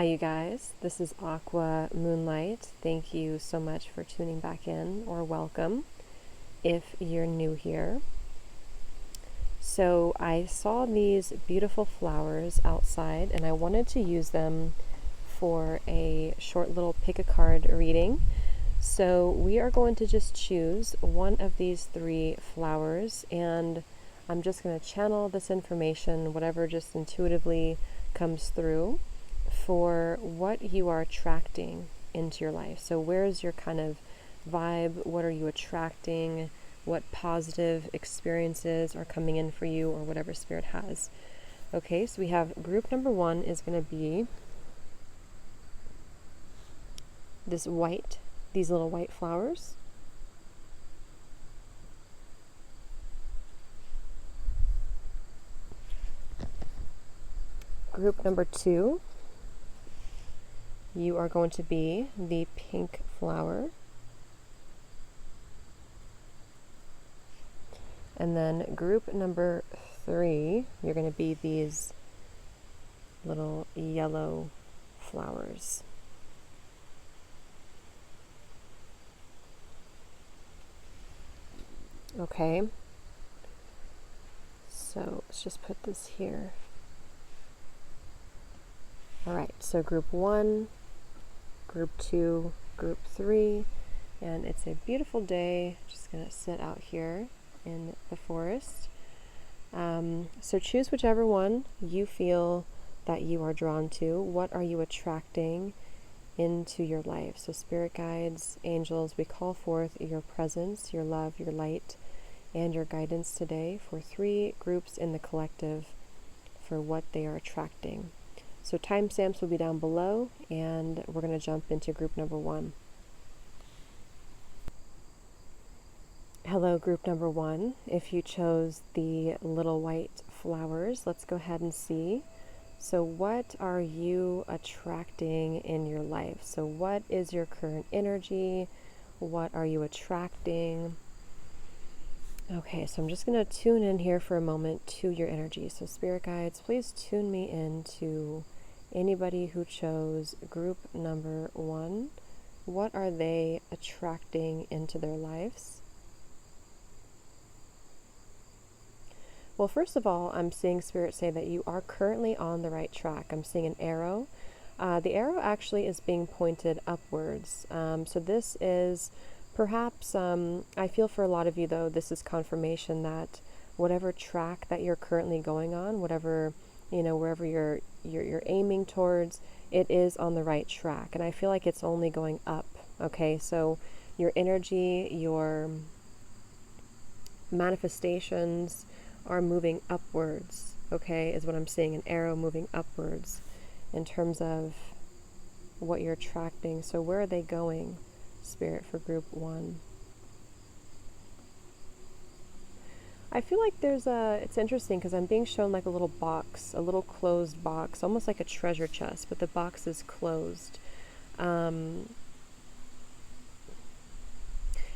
you guys. This is Aqua Moonlight. Thank you so much for tuning back in, or welcome if you're new here. So I saw these beautiful flowers outside and I wanted to use them for a short little pick a card reading. So we are going to just choose one of these three flowers, and I'm just going to channel this information, whatever just intuitively comes through, for what you are attracting into your life. So where's your kind of vibe? What are you attracting? What positive experiences are coming in for you, or whatever Spirit has. Okay, so we have group number one is going to be these little white flowers. Group number two, you are going to be the pink flower. And then group number three, you're going to be these little yellow flowers. Okay, so let's just put this here. All right, so group one, group two, group three, and it's a beautiful day. Just gonna sit out here in the forest. So choose whichever one you feel that you are drawn to. What are you attracting into your life? So spirit guides, angels, we call forth your presence, your love, your light, and your guidance today for three groups in the collective for what they are attracting. So timestamps will be down below, and we're going to jump into group number one. Hello, group number one. If you chose the little white flowers, let's go ahead and see. So what are you attracting in your life? So what is your current energy? What are you attracting? Okay, so I'm just going to tune in here for a moment to your energy. So spirit guides, please tune me into anybody who chose group number one. What are they attracting into their lives? Well, first of all, I'm seeing Spirit say that you are currently on the right track. I'm seeing an arrow. The arrow actually is being pointed upwards. So this is perhaps, I feel for a lot of you though, this is confirmation that whatever track that you're currently going on, whatever, wherever you're aiming towards, it is on the right track. And I feel like it's only going up. Okay, so your energy, your manifestations are moving upwards, okay, is what I'm seeing, an arrow moving upwards in terms of what you're attracting. So where are they going, Spirit, for group one? I feel like it's interesting because I'm being shown like a little box, a little closed box, almost like a treasure chest, but the box is closed.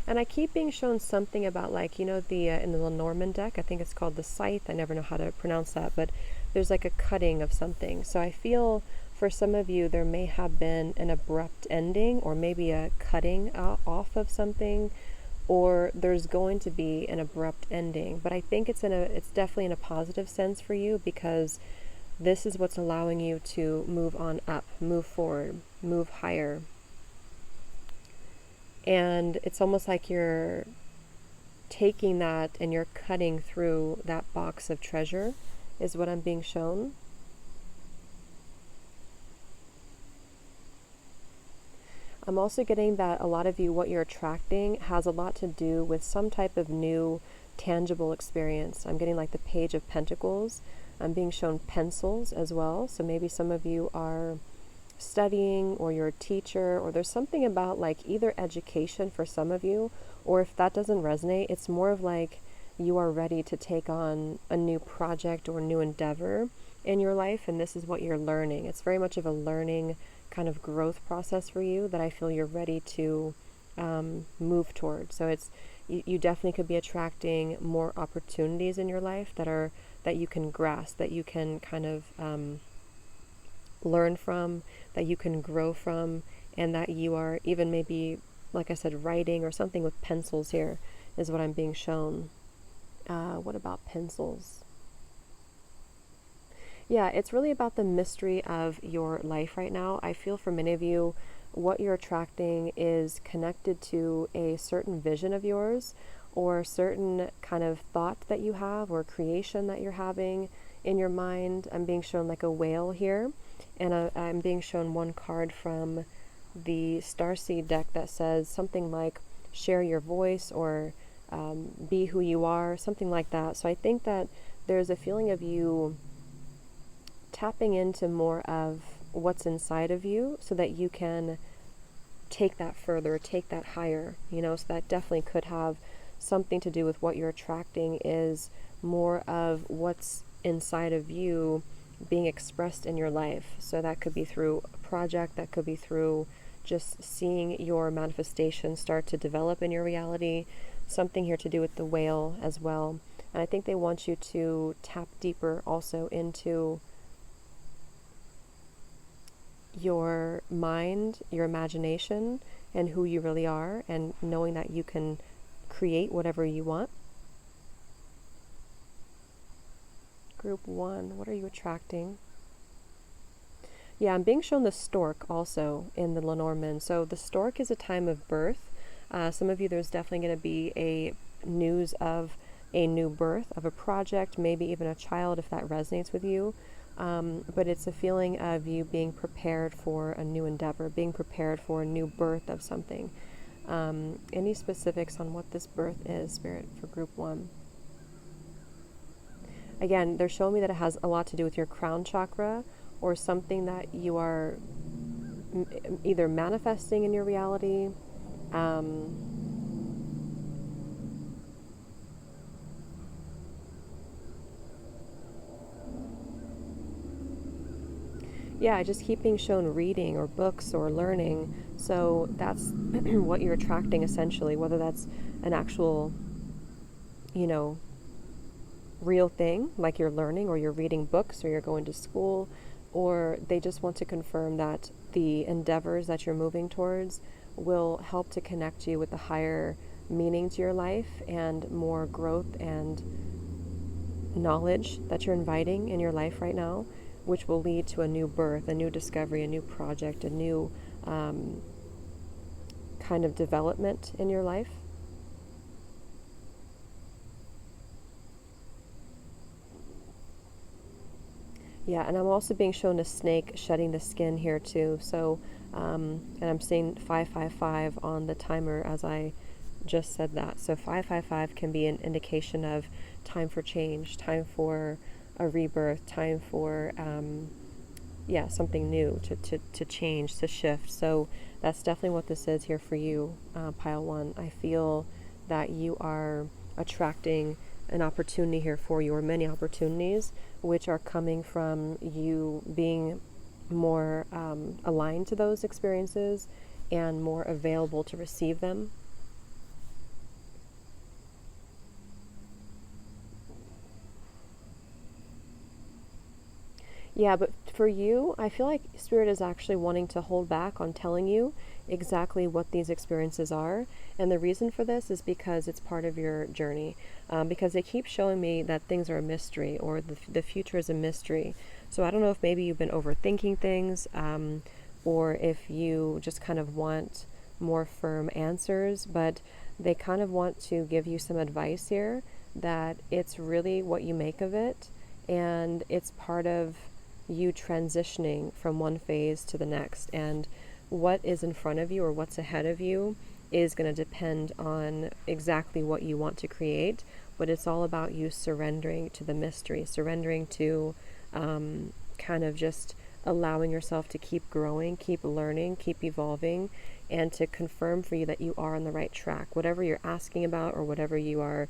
And I keep being shown something about like, in the Lenormand deck, I think it's called the Scythe. I never know how to pronounce that, but there's like a cutting of something. So I feel for some of you, there may have been an abrupt ending, or maybe a cutting off of something, or there's going to be an abrupt ending. But I think it's definitely in a positive sense for you, because this is what's allowing you to move on up, move forward, move higher. And it's almost like you're taking that and you're cutting through that box of treasure, is what I'm being shown. I'm also getting that a lot of you, what you're attracting has a lot to do with some type of new tangible experience. I'm getting like the Page of Pentacles. I'm being shown pencils as well. So maybe some of you are studying, or you're a teacher, or there's something about like either education for some of you, or if that doesn't resonate, it's more of like you are ready to take on a new project or new endeavor in your life, and this is what you're learning. It's very much of a learning kind of growth process for you that I feel you're ready to move toward. So you definitely could be attracting more opportunities in your life that you can grasp, that you can kind of learn from, that you can grow from, and that you are even maybe, like I said, writing or something with pencils here is what I'm being shown. What about pencils? Yeah, it's really about the mystery of your life right now. I feel for many of you, what you're attracting is connected to a certain vision of yours or certain kind of thought that you have or creation that you're having in your mind. I'm being shown like a whale here, and I'm being shown one card from the Starseed deck that says something like share your voice or be who you are, something like that. So I think that there's a feeling of you tapping into more of what's inside of you so that you can take that further, take that higher, so that definitely could have something to do with what you're attracting is more of what's inside of you being expressed in your life. So that could be through a project, that could be through just seeing your manifestation start to develop in your reality, something here to do with the whale as well. And I think they want you to tap deeper also into your mind, your imagination, and who you really are, and knowing that you can create whatever you want. Group 1, what are you attracting? Yeah, I'm being shown the stork also in the Lenormand. So the stork is a time of birth. Some of you, there's definitely going to be a news of a new birth, of a project, maybe even a child if that resonates with you. But it's a feeling of you being prepared for a new endeavor, being prepared for a new birth of something. Any specifics on what this birth is, Spirit, for Group 1? Again, they're showing me that it has a lot to do with your crown chakra or something that you are either manifesting in your reality. Yeah, I just keep being shown reading or books or learning. So that's what you're attracting essentially, whether that's an actual, real thing, like you're learning or you're reading books or you're going to school, or they just want to confirm that the endeavors that you're moving towards will help to connect you with the higher meaning to your life and more growth and knowledge that you're inviting in your life right now, which will lead to a new birth, a new discovery, a new project, a new kind of development in your life. Yeah, and I'm also being shown a snake shedding the skin here too. So, and I'm seeing 555 on the timer as I just said that. So 555 can be an indication of time for change, time for a rebirth, time for something new to change, to shift. So that's definitely what this is here for you, Pile 1. I feel that you are attracting an opportunity here for you, or many opportunities, which are coming from you being more aligned to those experiences and more available to receive them. Yeah, but for you, I feel like Spirit is actually wanting to hold back on telling you exactly what these experiences are. And the reason for this is because it's part of your journey. Because they keep showing me that things are a mystery, or the future is a mystery. So I don't know if maybe you've been overthinking things, or if you just kind of want more firm answers, but they kind of want to give you some advice here that it's really what you make of it, and it's part of you transitioning from one phase to the next, and what is in front of you or what's ahead of you is going to depend on exactly what you want to create, but it's all about you surrendering to the mystery, surrendering to kind of just allowing yourself to keep growing, keep learning, keep evolving, and to confirm for you that you are on the right track. Whatever you're asking about or whatever you are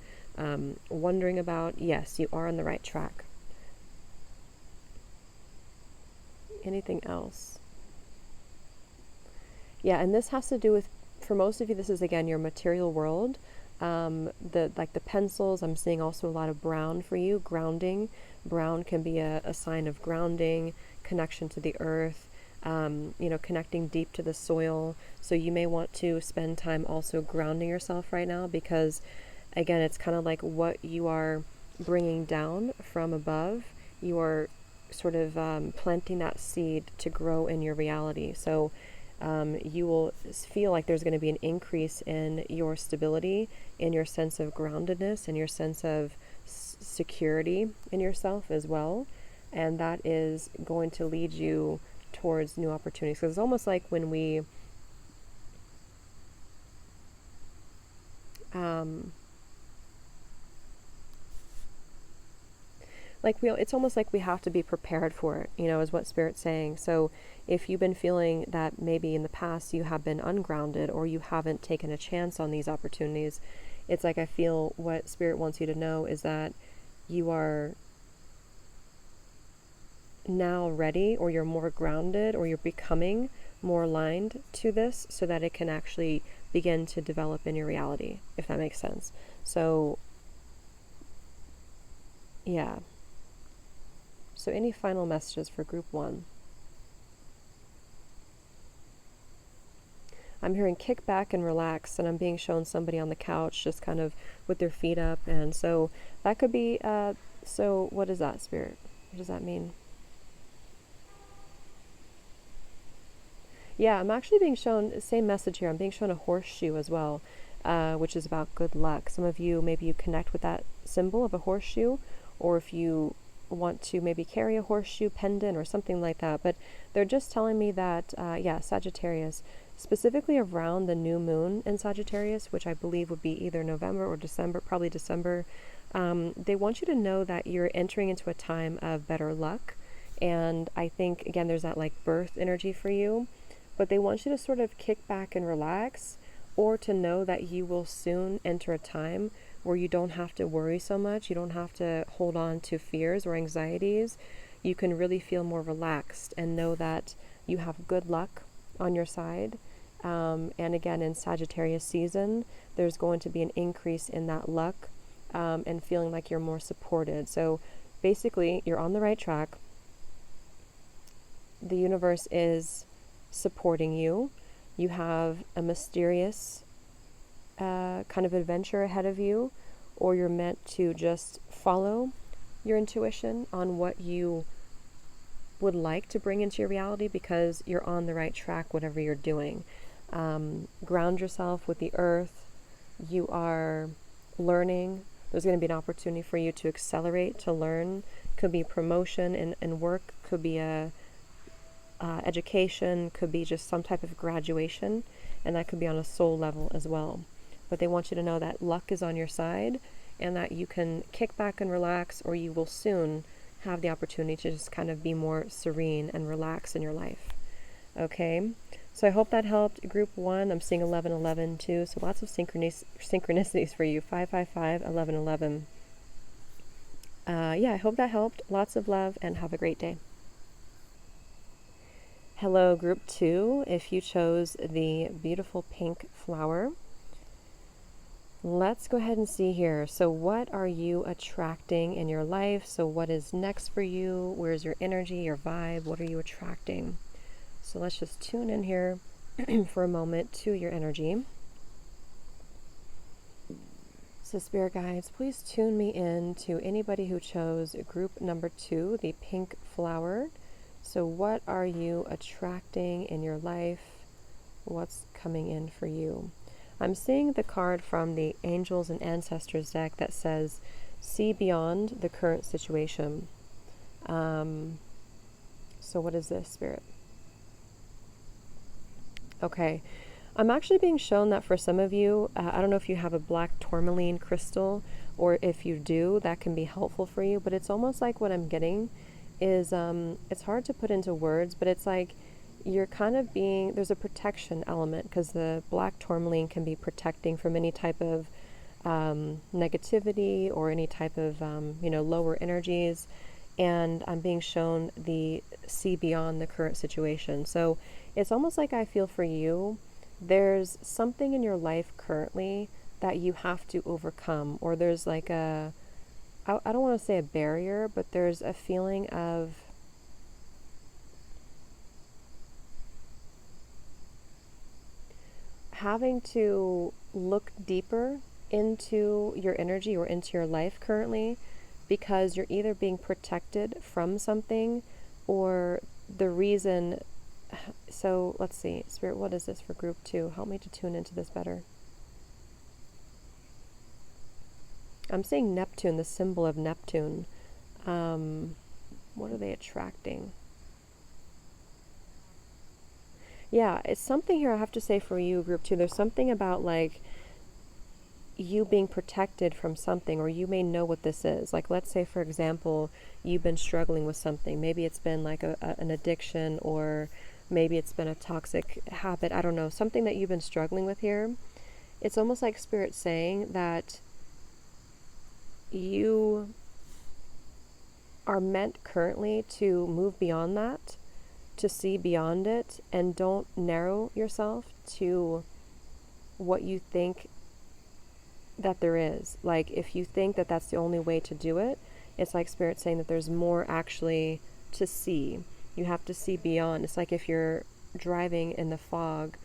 wondering about, yes, you are on the right track. Anything else? Yeah, and this has to do with, for most of you, this is again your material world. The pencils, I'm seeing also a lot of brown for you, grounding. Brown can be a sign of grounding, connection to the earth, connecting deep to the soil. So you may want to spend time also grounding yourself right now, because again, it's kind of like what you are bringing down from above, you are sort of planting that seed to grow in your reality. So you will feel like there's going to be an increase in your stability, in your sense of groundedness, and your sense of security in yourself as well. And that is going to lead you towards new opportunities. Because it's almost like when we it's almost like we have to be prepared for it, is what Spirit's saying. So if you've been feeling that maybe in the past you have been ungrounded, or you haven't taken a chance on these opportunities, it's like I feel what Spirit wants you to know is that you are now ready, or you're more grounded, or you're becoming more aligned to this, so that it can actually begin to develop in your reality, if that makes sense. So yeah. So any final messages for group 1? I'm hearing kick back and relax, and I'm being shown somebody on the couch just kind of with their feet up. And so that could be, so what is that, Spirit? What does that mean? Yeah, I'm actually being shown the same message here. I'm being shown a horseshoe as well, which is about good luck. Some of you, maybe you connect with that symbol of a horseshoe, or if you want to maybe carry a horseshoe pendant or something like that. But they're just telling me that, Sagittarius, specifically around the new moon in Sagittarius, which I believe would be either November or December, probably December, they want you to know that you're entering into a time of better luck. And I think, again, there's that like birth energy for you, but they want you to sort of kick back and relax, or to know that you will soon enter a time where you don't have to worry so much. You don't have to hold on to fears or anxieties. You can really feel more relaxed and know that you have good luck on your side. And again, in Sagittarius season, there's going to be an increase in that luck, and feeling like you're more supported. So basically, you're on the right track. The universe is supporting you. You have a mysterious kind of adventure ahead of you, or you're meant to just follow your intuition on what you would like to bring into your reality, because you're on the right track, whatever you're doing. Ground yourself with the earth. You are learning. There's going to be an opportunity for you to accelerate, to learn. Could be promotion in work, could be a education, could be just some type of graduation, and that could be on a soul level as well. But they want you to know that luck is on your side, and that you can kick back and relax, or you will soon have the opportunity to just kind of be more serene and relax in your life. Okay, so I hope that helped. Group 1, I'm seeing 1111 too, so lots of synchronicities for you. 555, 1111. I hope that helped. Lots of love, and have a great day. Hello, group 2. If you chose the beautiful pink flower, let's go ahead and see here. So what are you attracting in your life? So what is next for you? Where's your energy, your vibe? What are you attracting? So let's just tune in here for a moment to your energy. So Spirit Guides, please tune me in to anybody who chose group number 2, the pink flower. So what are you attracting in your life? What's coming in for you? I'm seeing the card from the Angels and Ancestors deck that says, see beyond the current situation. So what is this, Spirit? Okay. I'm actually being shown that for some of you, I don't know if you have a black tourmaline crystal, or if you do, that can be helpful for you. But it's almost like what I'm getting is, it's hard to put into words, but it's like you're kind of being, there's a protection element, because the black tourmaline can be protecting from any type of negativity, or any type of, lower energies. And I'm being shown the see beyond the current situation. So it's almost like I feel for you, there's something in your life currently that you have to overcome, or there's like I don't want to say a barrier, but there's a feeling of having to look deeper into your energy or into your life currently, because you're either being protected from something or the reason. So let's see, Spirit, what is this for group 2? Help me to tune into this better. I'm seeing Neptune, the symbol of Neptune. What are they attracting? Yeah, it's something here I have to say for you, group 2. There's something about like you being protected from something, or you may know what this is. Like, let's say, for example, you've been struggling with something. Maybe it's been like an addiction, or maybe it's been a toxic habit. I don't know, something that you've been struggling with here. It's almost like Spirit saying that you are meant currently to move beyond that, to see beyond it, and don't narrow yourself to what you think that there is. Like, if you think that that's the only way to do it, it's like Spirit saying that there's more actually to see. You have to see beyond. It's like if you're driving in the fog,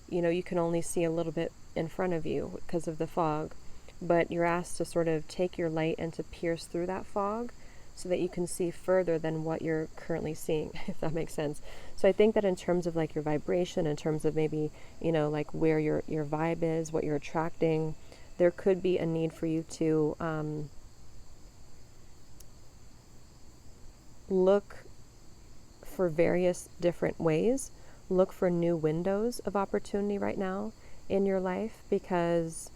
you can only see a little bit in front of you because of the fog, but you're asked to sort of take your light and to pierce through that fog so that you can see further than what you're currently seeing, if that makes sense. So I think that in terms of like your vibration, in terms of maybe, like where your vibe is, what you're attracting, there could be a need for you to look for various different ways, look for new windows of opportunity right now in your life, because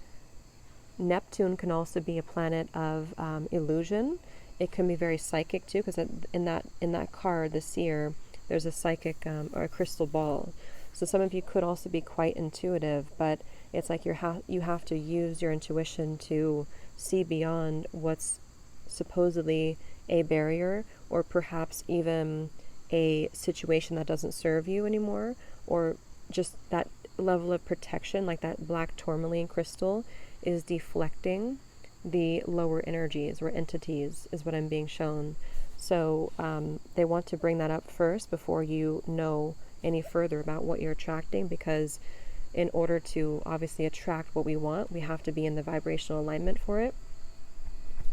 Neptune can also be a planet of illusion. It can be very psychic too, because in that card, the seer, there's a psychic or a crystal ball. So some of you could also be quite intuitive, but it's like you have to use your intuition to see beyond what's supposedly a barrier, or perhaps even a situation that doesn't serve you anymore, or just that level of protection, like that black tourmaline crystal is deflecting the lower energies or entities, is what I'm being shown. So they want to bring that up first before you know any further about what you're attracting, because in order to obviously attract what we want, we have to be in the vibrational alignment for it.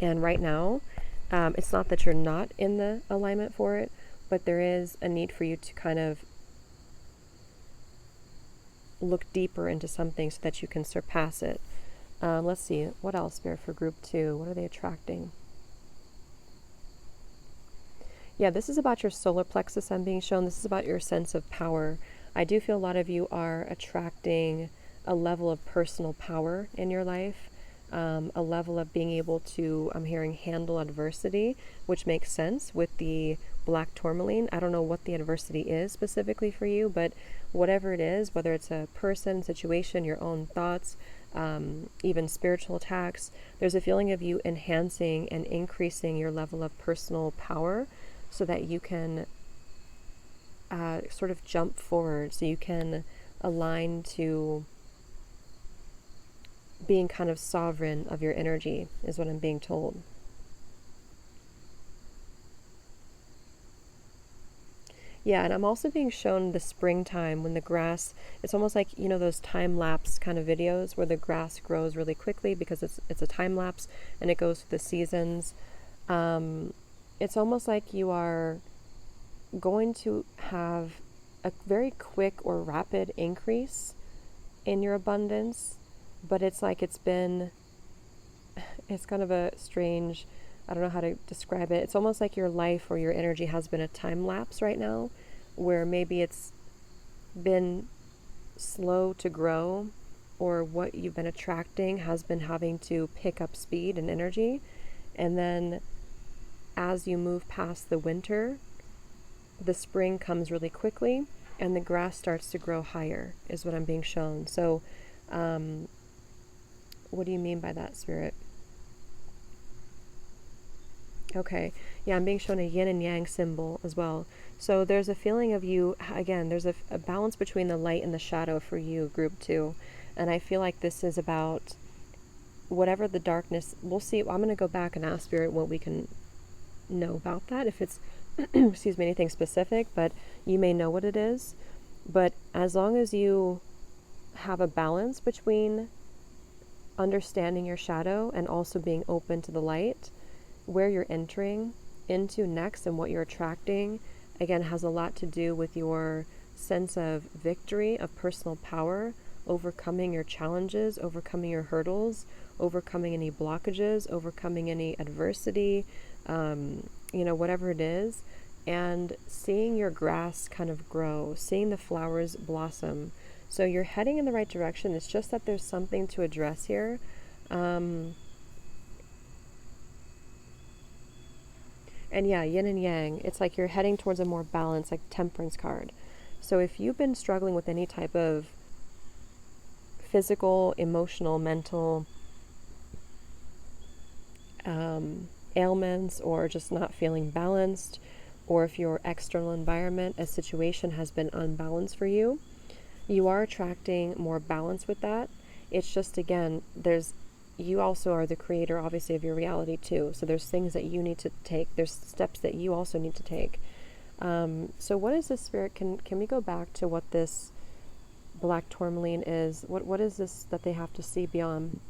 And right now, it's not that you're not in the alignment for it, but there is a need for you to kind of look deeper into something so that you can surpass it. Let's see, what else, Spirit, for group 2? What are they attracting? Yeah, this is about your solar plexus I'm being shown. This is about your sense of power. I do feel a lot of you are attracting a level of personal power in your life, a level of being able to, I'm hearing, handle adversity, which makes sense with the black tourmaline. I don't know what the adversity is specifically for you, but whatever it is, whether it's a person, situation, your own thoughts, even spiritual attacks, there's a feeling of you enhancing and increasing your level of personal power so that you can sort of jump forward, so you can align to being kind of sovereign of your energy, is what I'm being told. Yeah, and I'm also being shown the springtime when the grass, it's almost like, those time-lapse kind of videos where the grass grows really quickly because it's a time-lapse and it goes through the seasons. It's almost like you are going to have a very quick or rapid increase in your abundance, but it's like it's kind of a strange, I don't know how to describe it. It's almost like your life or your energy has been a time lapse right now, where maybe it's been slow to grow, or what you've been attracting has been having to pick up speed and energy. And then as you move past the winter, the spring comes really quickly and the grass starts to grow higher, is what I'm being shown. So what do you mean by that, Spirit? Okay, yeah, I'm being shown a yin and yang symbol as well. So there's a feeling of you, again, there's a balance between the light and the shadow for you, group 2. And I feel like this is about whatever the darkness, we'll see. I'm going to go back and ask Spirit what we can know about that, if it's, excuse me, anything specific, but you may know what it is. But as long as you have a balance between understanding your shadow and also being open to the light. Where you're entering into next and what you're attracting, again, has a lot to do with your sense of victory, of personal power, overcoming your challenges, overcoming your hurdles, overcoming any blockages, overcoming any adversity, whatever it is, and seeing your grass kind of grow, seeing the flowers blossom. So you're heading in the right direction. It's just that there's something to address here. And yeah, yin and yang, it's like you're heading towards a more balanced, like temperance card. So if you've been struggling with any type of physical, emotional, mental ailments, or just not feeling balanced, or if your external environment, a situation has been unbalanced for you, you are attracting more balance with that. It's just, again, you also are the creator, obviously, of your reality too. So there's things that you need to take. There's steps that you also need to take. So what is this, Spirit? Can we go back to what this black tourmaline is? What is this that they have to see beyond?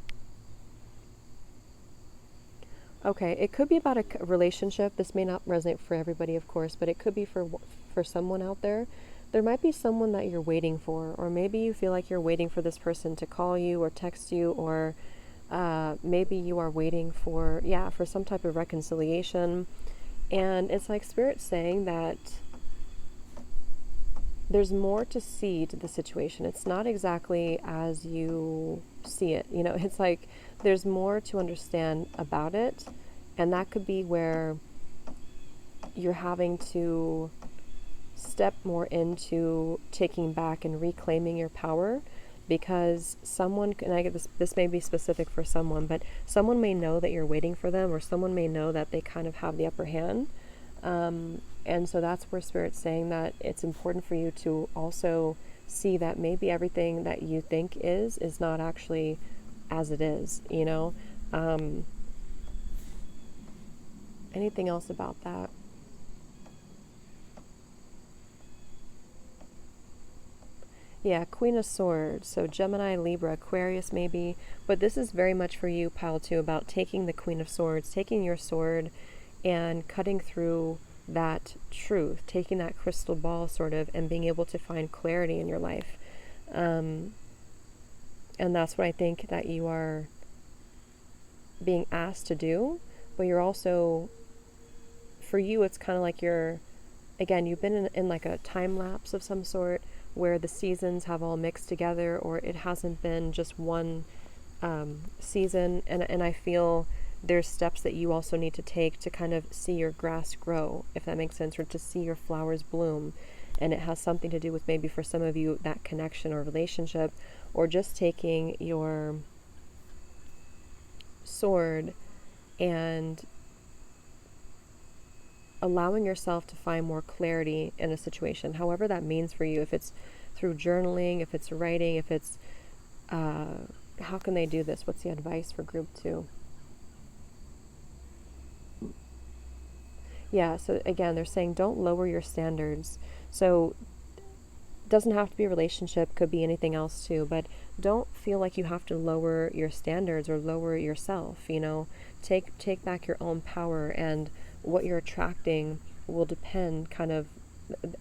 Okay, it could be about a relationship. This may not resonate for everybody, of course, but it could be for someone out there. There might be someone that you're waiting for, or maybe you feel like you're waiting for this person to call you or text you, or maybe you are waiting for some type of reconciliation. And it's like Spirit saying that there's more to see to the situation. It's not exactly as you see it. It's like there's more to understand about it. And that could be where you're having to step more into taking back and reclaiming your power, because someone, and I get this may be specific for someone, but someone may know that you're waiting for them, or someone may know that they kind of have the upper hand. And so that's where Spirit's saying that it's important for you to also see that maybe everything that you think is not actually as it is, Anything else about that? Yeah, Queen of Swords. So Gemini, Libra, Aquarius maybe. But this is very much for you, Pile 2, about taking the Queen of Swords, taking your sword and cutting through that truth, taking that crystal ball sort of, and being able to find clarity in your life. And that's what I think that you are being asked to do. But you're also, for you, it's kind of like you've been in like a time lapse of some sort, where the seasons have all mixed together, or it hasn't been just one season. And I feel there's steps that you also need to take to kind of see your grass grow, if that makes sense, or to see your flowers bloom. And it has something to do with, maybe for some of you, that connection or relationship, or just taking your sword and allowing yourself to find more clarity in a situation, however that means for you. If it's through journaling, if it's writing, if it's how can they do this? What's the advice for group 2? Yeah, so again, they're saying don't lower your standards. So it doesn't have to be a relationship, could be anything else too, but don't feel like you have to lower your standards or lower yourself. Take back your own power, and what you're attracting will depend kind of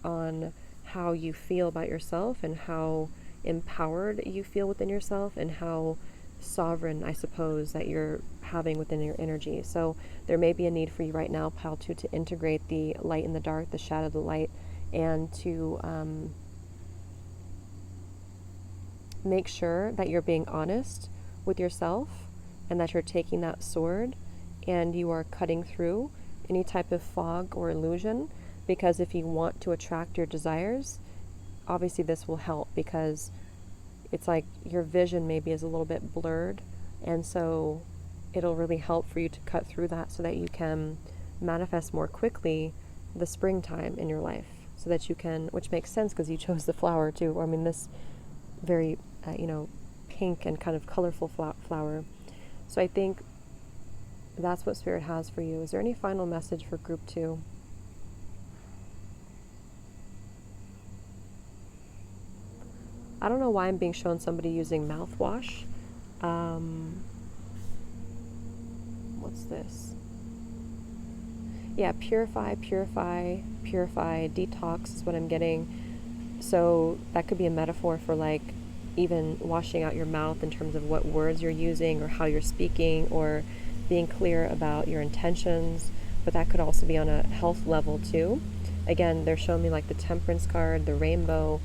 on how you feel about yourself, and how empowered you feel within yourself, and how sovereign, I suppose, that you're having within your energy. So there may be a need for you right now, Pile 2, to integrate the light and the dark, the shadow, the light, and to make sure that you're being honest with yourself, and that you're taking that sword and you are cutting through any type of fog or illusion. Because if you want to attract your desires, obviously this will help, because it's like your vision maybe is a little bit blurred, and so it'll really help for you to cut through that, so that you can manifest more quickly the springtime in your life, so that you can, which makes sense because you chose the flower too. I mean, this very pink and kind of colorful flower. So I think that's what Spirit has for you. Is there any final message for group 2? I don't know why I'm being shown somebody using mouthwash. What's this? Yeah, purify, detox is what I'm getting. So that could be a metaphor for like even washing out your mouth in terms of what words you're using or how you're speaking, or being clear about your intentions. But that could also be on a health level too. Again, they're showing me like the temperance card, the rainbow,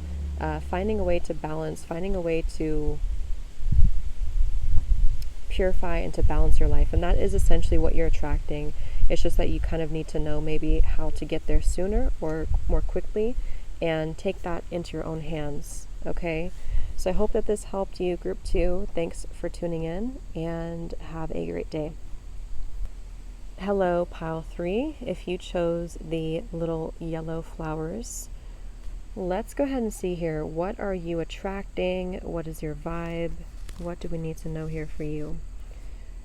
finding a way to balance, finding a way to purify and to balance your life. And that is essentially what you're attracting. It's just that you kind of need to know maybe how to get there sooner or more quickly, and take that into your own hands. Okay, so I hope that this helped you, group 2. Thanks for tuning in, and have a great day. Hello, pile 3. If you chose the little yellow flowers, let's go ahead and see here. What are you attracting? What is your vibe? What do we need to know here for you?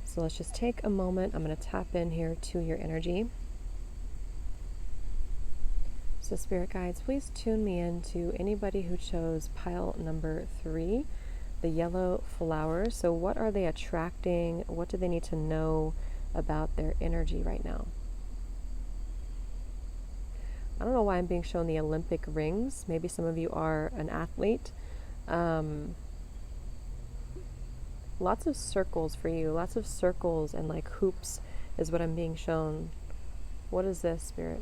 So let's just take a moment. I'm going to tap in here to your energy. So spirit guides, please tune me in to anybody who chose pile number 3, the yellow flowers. So what are they attracting? What do they need to know about their energy right now? I don't know why I'm being shown the Olympic rings. Maybe some of you are an athlete. Lots of circles for you. Lots of circles and like hoops is what I'm being shown. What is this, spirit?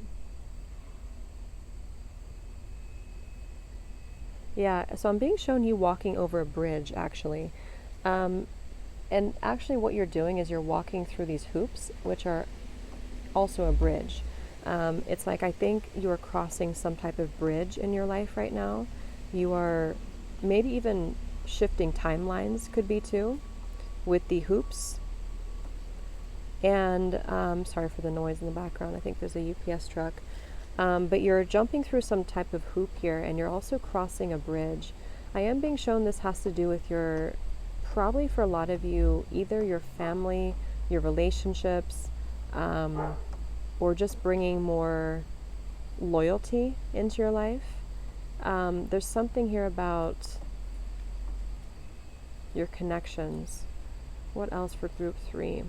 Yeah, so I'm being shown you walking over a bridge, actually. And actually what you're doing is you're walking through these hoops, which are also a bridge. It's like, I think you are crossing some type of bridge in your life right now. You are maybe even shifting timelines, could be too, with the hoops. And sorry for the noise in the background. I think there's a UPS truck. But you're jumping through some type of hoop here, and you're also crossing a bridge. I am being shown this has to do with your, probably for a lot of you, either your family, your relationships, or just bringing more loyalty into your life. There's something here about your connections. What else for group 3?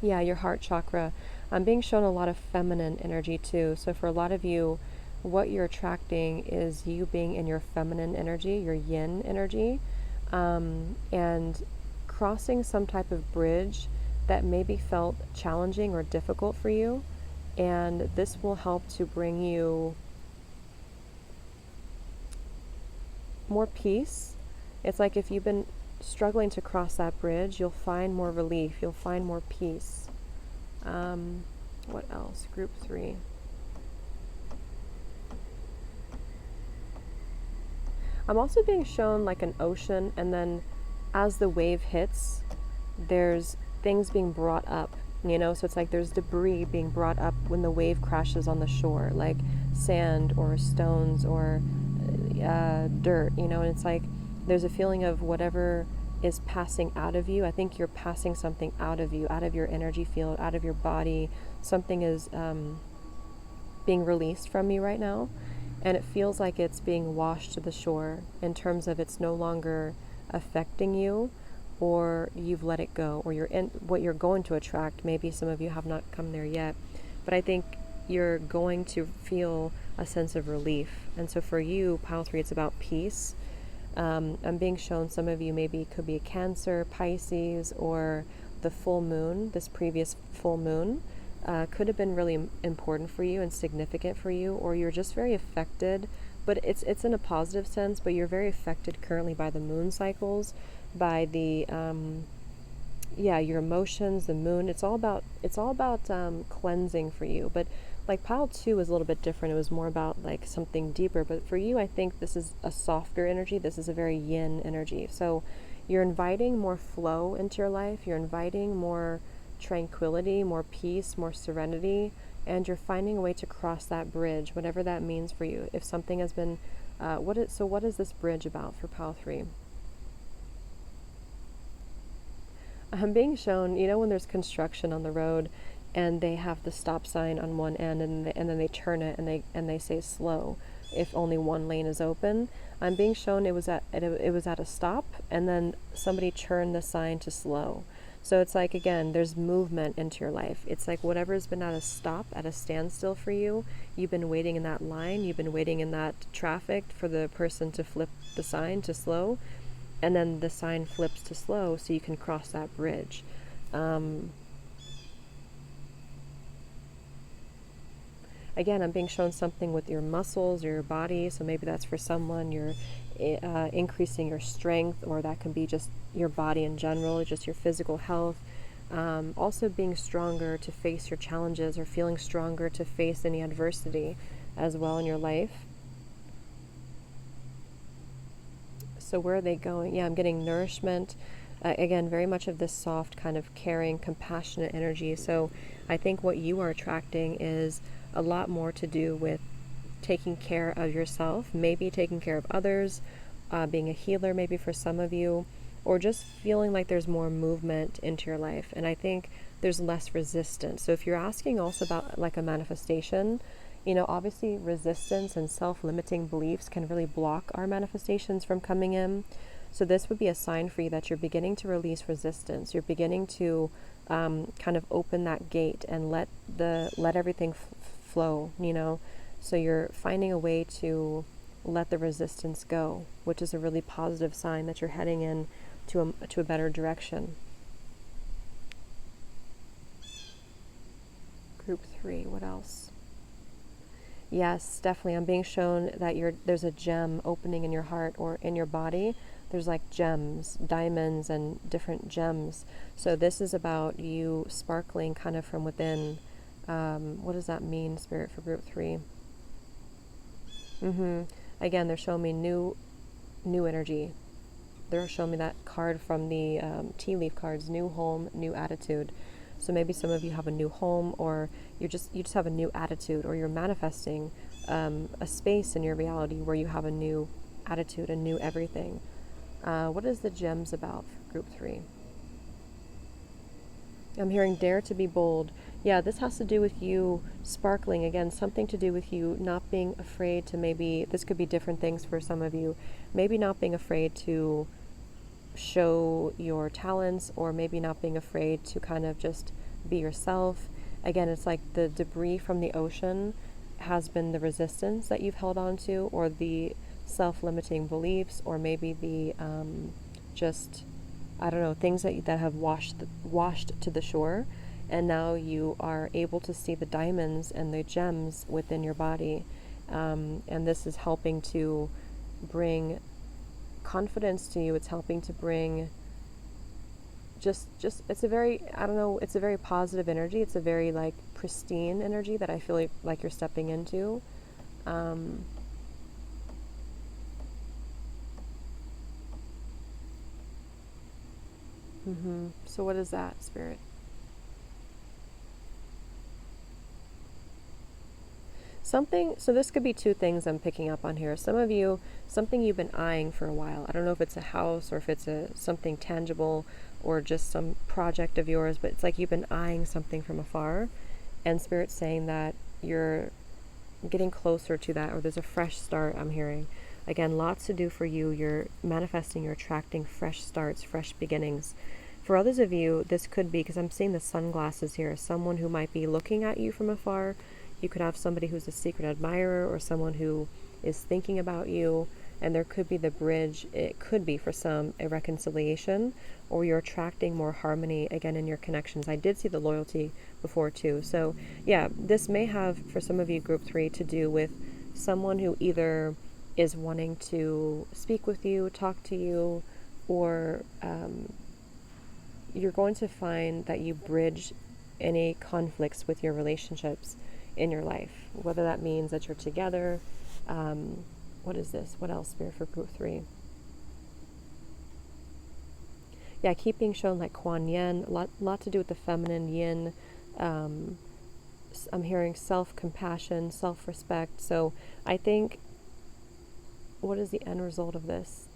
Yeah, your heart chakra. I'm being shown a lot of feminine energy too. So for a lot of you, what you're attracting is you being in your feminine energy, your yin energy, and crossing some type of bridge that maybe felt challenging or difficult for you. And this will help to bring you more peace. It's like if you've been struggling to cross that bridge, you'll find more relief, you'll find more peace. What else? Group 3. I'm also being shown like an ocean, and then as the wave hits, there's things being brought up, you know, so it's like there's debris being brought up when the wave crashes on the shore, like sand or stones or dirt, you know, and it's like there's a feeling of whatever is passing out of you. I think you're passing something out of you, out of your energy field, out of your body. Something is being released from you right now, and it feels like it's being washed to the shore in terms of it's no longer affecting you, or you've let it go, or you're in what you're going to attract. Maybe some of you have not come there yet, but I think you're going to feel a sense of relief. And so for you, pile 3, it's about peace. I'm being shown some of you maybe could be a Cancer, Pisces, or the full moon. This previous full moon could have been really important for you and significant for you, or you're just very affected, but it's in a positive sense, but you're very affected currently by the moon cycles, by the your emotions, the moon. It's all about cleansing for you. But like pile 2 is a little bit different. It was more about like something deeper, but for you, I think this is a softer energy. This is a very yin energy. So you're inviting more flow into your life. You're inviting more tranquility, more peace, more serenity, and you're finding a way to cross that bridge, whatever that means for you. If something has been what is this bridge about for pile 3? I'm being shown, you know, when there's construction on the road and they have the stop sign on one end, and then they turn it and they say slow. if only one lane is open. I'm being shown it was at a stop, and then somebody turned the sign to slow. So it's like, again, there's movement into your life. It's like whatever's been at a stop, at a standstill for you, you've been waiting in that line, you've been waiting in that traffic for the person to flip the sign to slow, and then the sign flips to slow so you can cross that bridge. Again, I'm being shown something with your muscles or your body. So maybe that's for someone, you're increasing your strength, or that can be just your body in general, just your physical health. Also being stronger to face your challenges, or feeling stronger to face any adversity as well in your life. So where are they going? Yeah, I'm getting nourishment. Again, very much of this soft, kind of caring, compassionate energy. So I think what you are attracting is a lot more to do with taking care of yourself, maybe taking care of others, being a healer maybe for some of you, or just feeling like there's more movement into your life. And I think there's less resistance. So if you're asking also about like a manifestation, obviously resistance and self-limiting beliefs can really block our manifestations from coming in. So this would be a sign for you that you're beginning to release resistance. You're beginning to kind of open that gate and let everything flow, So you're finding a way to let the resistance go, which is a really positive sign that you're heading in to a better direction. Group 3, what else? Yes, definitely. I'm being shown that there's a gem opening in your heart or in your body. There's like gems, diamonds, and different gems. So this is about you sparkling kind of from within. What does that mean, Spirit, for group 3? Again, they're showing me new energy. They're showing me that card from the tea leaf cards: new home, new attitude. So maybe some of you have a new home, or you just have a new attitude, or you're manifesting a space in your reality where you have a new attitude, a new everything. What is the gems about for group 3? I'm hearing dare to be bold. Yeah, this has to do with you sparkling. Again, something to do with you not being afraid to, maybe, this could be different things for some of you, maybe not being afraid to show your talents, or maybe not being afraid to kind of just be yourself. Again, it's like the debris from the ocean has been the resistance that you've held on to, or the self-limiting beliefs, or maybe the just, I don't know, things that have washed to the shore, and now you are able to see the diamonds and the gems within your body, and this is helping to bring confidence to you. It's helping to bring just it's a very, I don't know, it's a very positive energy. It's a very like pristine energy that I feel like you're stepping into. So what is that, Spirit? Something, so this could be two things I'm picking up on here. Some of you, something you've been eyeing for a while. I don't know if it's a house, or if it's something tangible, or just some project of yours, but it's like you've been eyeing something from afar, and Spirit's saying that you're getting closer to that, or there's a fresh start, I'm hearing. Again, lots to do for you. You're manifesting, you're attracting fresh starts, fresh beginnings. For others of you, this could be, because I'm seeing the sunglasses here, someone who might be looking at you from afar. You could have somebody who's a secret admirer, or someone who is thinking about you, and there could be the bridge. It could be, for some, a reconciliation, or you're attracting more harmony again in your connections. I did see the loyalty before too. So yeah, this may have, for some of you, group 3, to do with someone who either is wanting to speak with you, talk to you, or you're going to find that you bridge any conflicts with your relationships in your life, whether that means that you're together. What is this? What else, Spirit, for group 3? Yeah, I keep being shown like Kuan Yin, lot to do with the feminine yin. I'm hearing self-compassion, self-respect. So I think, what is the end result of this?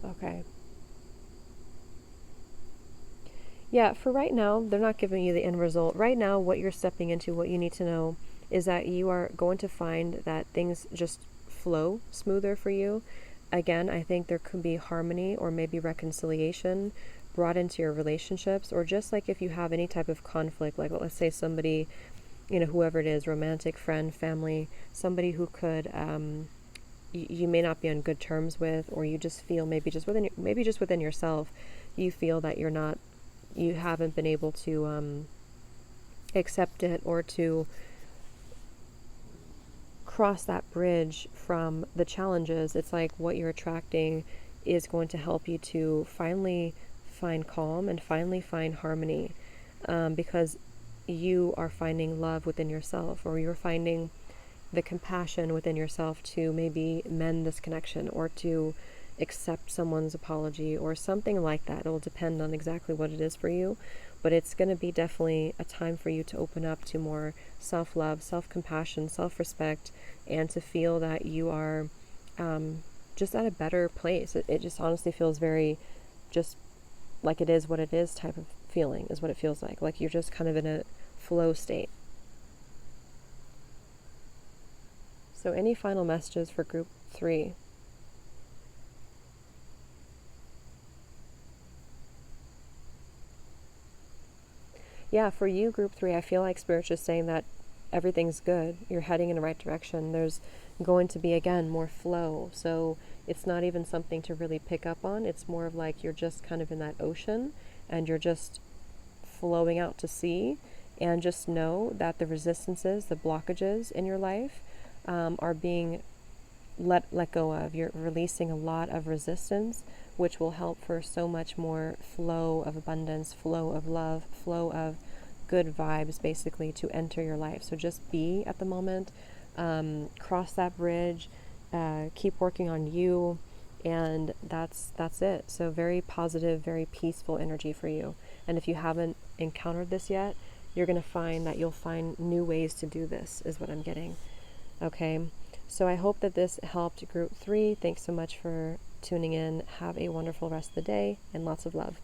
Okay. Yeah, for right now, they're not giving you the end result. Right now, what you're stepping into, what you need to know is that you are going to find that things just flow smoother for you. Again, I think there could be harmony or maybe reconciliation brought into your relationships, or just like if you have any type of conflict, like let's say somebody, whoever it is, romantic, friend, family, somebody who could, you may not be on good terms with, or you just feel maybe just within yourself, you feel that you haven't been able to accept it, or to cross that bridge from the challenges. It's like what you're attracting is going to help you to finally find calm and finally find harmony, because you are finding love within yourself, or you're finding the compassion within yourself to maybe mend this connection, or to accept someone's apology or something like that. It will depend on exactly what it is for you, but it's going to be definitely a time for you to open up to more self-love, self-compassion, self-respect, and to feel that you are just at a better place. It just honestly feels very just like it is what it is type of feeling is what it feels like you're just kind of in a flow state. So any final messages for group 3? Yeah, for you, group 3, I feel like Spirit's just saying that everything's good. You're heading in the right direction. There's going to be, again, more flow. So it's not even something to really pick up on. It's more of like you're just kind of in that ocean and you're just flowing out to sea. And just know that the resistances, the blockages in your life are being let go of. You're releasing a lot of resistance, which will help for so much more flow of abundance, flow of love, flow of good vibes, basically, to enter your life. So just be at the moment, cross that bridge, keep working on you, and that's it. So very positive, very peaceful energy for you. And if you haven't encountered this yet, you're going to find that you'll find new ways to do this, is what I'm getting. Okay, so I hope that this helped group 3. Thanks so much for tuning in. Have a wonderful rest of the day, and lots of love.